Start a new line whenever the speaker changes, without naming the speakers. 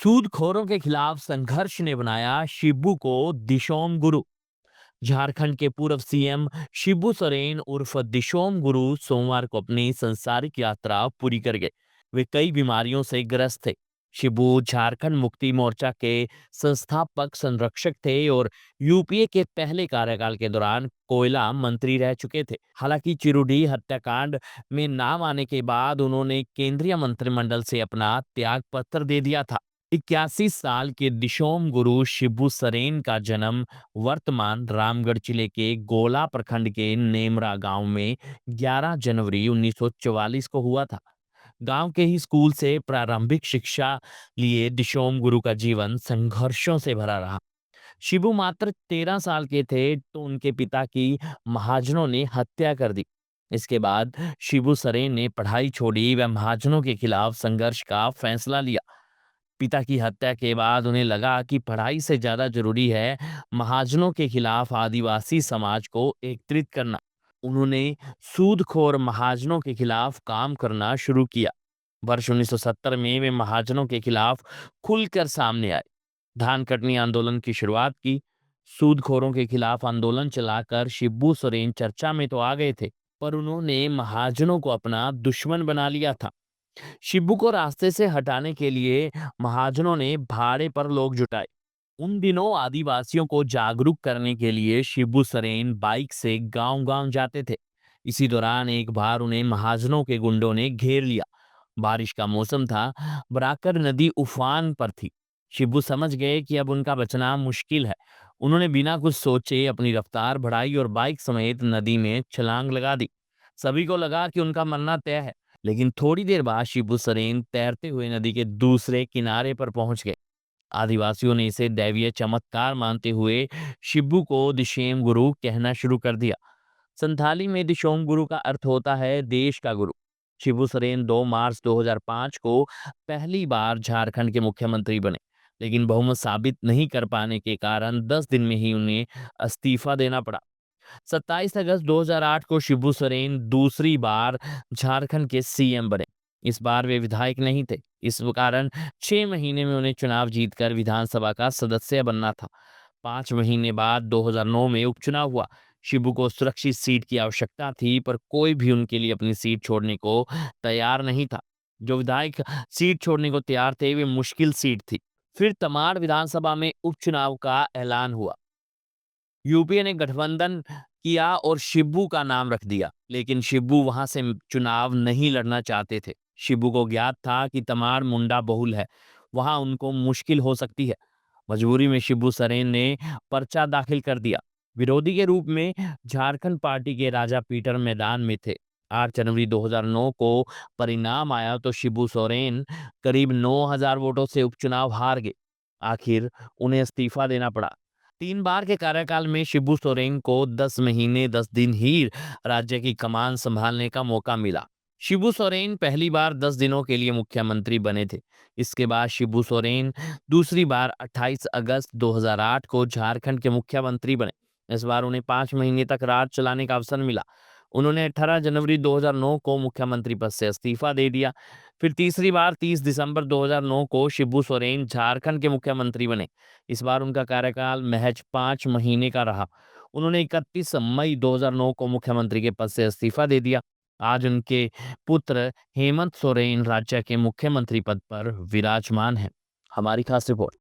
सूदखोरों के खिलाफ संघर्ष ने बनाया शिबू को दिशोम गुरु। झारखंड के पूर्व सीएम शिबू सोरेन उर्फ दिशोम गुरु सोमवार को अपनी संसारिक यात्रा पूरी कर गए। वे कई बीमारियों से ग्रस्त थे। शिबू झारखंड मुक्ति मोर्चा के संस्थापक संरक्षक थे और यूपीए के पहले कार्यकाल के दौरान कोयला मंत्री रह चुके थे। हालांकि चिरुडी हत्याकांड में नाम आने के बाद उन्होंने केंद्रीय मंत्रिमंडल से अपना त्याग पत्र दे दिया था। 81 साल के दिशोम गुरु शिबू सोरेन का जन्म वर्तमान रामगढ़ जिले के गोला प्रखंड के नेमरा गांव में 11 जनवरी 1944 को हुआ था। गांव के ही स्कूल से प्रारंभिक शिक्षा लिए दिशोम गुरु का जीवन संघर्षों से भरा रहा। शिबू मात्र 13 साल के थे तो उनके पिता की महाजनों ने हत्या कर दी। इसके बाद शिबू सोरेन ने पढ़ाई छोड़ी व महाजनों के खिलाफ संघर्ष का फैसला लिया। पिता की हत्या के बाद उन्हें लगा कि पढ़ाई से ज्यादा जरूरी है महाजनों के खिलाफ आदिवासी समाज को एकत्रित करना। उन्होंने सूदखोर महाजनों के खिलाफ काम करना शुरू किया। वर्ष 1970 में वे महाजनों के खिलाफ खुलकर सामने आए। धान कटनी आंदोलन की शुरुआत की। सूदखोरों के खिलाफ आंदोलन चलाकर शिबू सोरेन चर्चा में तो आ गए थे, पर उन्होंने महाजनों को अपना दुश्मन बना लिया था। शिबू को रास्ते से हटाने के लिए महाजनों ने भाड़े पर लोग जुटाए। उन दिनों आदिवासियों को जागरूक करने के लिए शिबू सोरेन बाइक से गांव-गांव जाते थे। इसी दौरान एक बार उन्हें महाजनों के गुंडों ने घेर लिया। बारिश का मौसम था, बराकर नदी उफान पर थी। शिबू समझ गए कि अब उनका बचना मुश्किल है। उन्होंने बिना कुछ सोचे अपनी रफ्तार बढ़ाई और बाइक समेत नदी में छलांग लगा दी। सभी को लगा कि उनका मरना तय है, लेकिन थोड़ी देर बाद शिबू सोरेन तैरते हुए नदी के दूसरे किनारे पर पहुंच गए। आदिवासियों ने इसे दैवीय चमत्कार मानते हुए शिबू को दिशेम गुरु कहना शुरू कर दिया। संथाली में दिशोम गुरु का अर्थ होता है देश का गुरु। शिबू सोरेन 2 मार्च 2005 को पहली बार झारखंड के मुख्यमंत्री बने, लेकिन बहुमत साबित नहीं कर पाने के कारण 10 दिन में ही उन्हें इस्तीफा देना पड़ा। 27 अगस्त 2008 को शिबू सोरेन दूसरी बार झारखंड के सीएम बने। इस बार वे विधायक नहीं थे, इस कारण 6 महीने में उन्हें चुनाव जीतकर विधानसभा का सदस्य बनना था। 5 महीने बाद 2009 में उपचुनाव हुआ। शिबू को सुरक्षित सीट की आवश्यकता थी, पर कोई भी उनके लिए अपनी सीट छोड़ने को तैयार नहीं था। जो विधायक सीट छोड़ने को तैयार थे वे मुश्किल सीट थी। फिर तमाड़ विधानसभा में उपचुनाव का ऐलान हुआ। यूपीए ने गठबंधन किया और शिबू का नाम रख दिया, लेकिन शिबू वहां से चुनाव नहीं लड़ना चाहते थे। शिबू को ज्ञात था कि तमाड़ मुंडा बहुल है, वहां उनको मुश्किल हो सकती है। मजबूरी में शिबू सोरेन ने पर्चा दाखिल कर दिया। विरोधी के रूप में झारखंड पार्टी के राजा पीटर मैदान में थे। 8 जनवरी 2009 को परिणाम आया तो शिबू सोरेन करीब 9,000 वोटों से उपचुनाव हार गए। आखिर उन्हें इस्तीफा देना पड़ा। 3 बार के कार्यकाल में शिबू सोरेन को 10 महीने 10 दिन ही राज्य की कमान संभालने का मौका मिला। शिबू सोरेन पहली बार 10 दिनों के लिए मुख्यमंत्री बने थे। इसके बाद शिबू सोरेन दूसरी बार 28 अगस्त 2008 को झारखंड के मुख्यमंत्री बने। इस बार उन्हें 5 महीने तक राज चलाने का अवसर मिला। उन्होंने 18 जनवरी 2009 को मुख्यमंत्री पद से इस्तीफा दे दिया। फिर तीसरी बार 30 दिसंबर 2009 को शिबू सोरेन झारखंड के मुख्यमंत्री बने। इस बार उनका कार्यकाल महज 5 महीने का रहा। उन्होंने 31 मई 2009 को मुख्यमंत्री के पद से इस्तीफा दे दिया। आज उनके पुत्र हेमंत सोरेन राज्य के मुख्यमंत्री पद पर विराजमान हैं। हमारी खास रिपोर्ट।